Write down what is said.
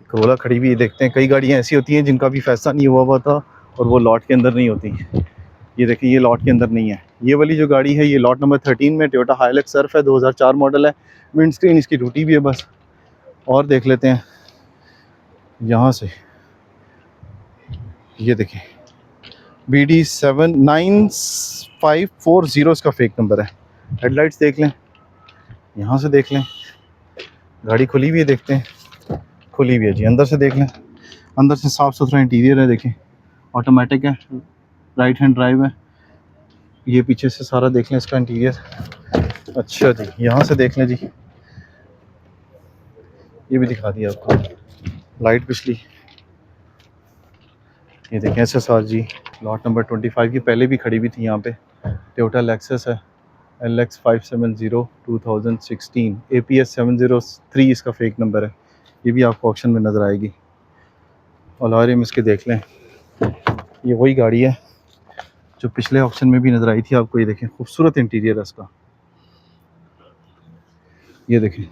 Corolla खड़ी हुई है, देखते हैं। कई गाड़ियाँ ऐसी होती हैं जिनका भी फैसला नहीं हुआ था और वो लॉट के अंदर नहीं होती। ये देखिए, ये लॉट के अंदर नहीं है। ये वाली जो गाड़ी है ये लॉट नंबर 13 में टोयोटा हाइलक्स सर्फ है, 2004 मॉडल है। विंड स्क्रीन इसकी टूटी भी है बस। और देख लेते हैं यहाँ से। ये देखिए BD79540 इसका फेक नंबर है। हेडलाइट्स देख लें, यहाँ से देख लें। गाड़ी खुली हुई है, देखते हैं। खुली हुई है जी। अंदर से देख लें, अंदर से साफ़ सुथरा इंटीरियर है। देखें, ऑटोमेटिक है, राइट हैंड ड्राइव है। ये पीछे से सारा देख लें इसका इंटीरियर। अच्छा जी, यहाँ से देख लें जी। ये भी दिखा दिया आपको, लाइट पिछली। ये देखें SSR जी, लॉट नंबर 25 की पहले भी खड़ी हुई थी यहाँ पे। टोयोटा लेक्सस है, LX570 2016, APS 703 इसका फेक नंबर है। ये भी आपको ऑप्शन में नज़र आएगी। अलॉयरिम इसके देख लें। ये वही गाड़ी है जो पिछले ऑप्शन में भी नज़र आई थी आपको। ये देखें, खूबसूरत इंटीरियर है इसका। ये देखें,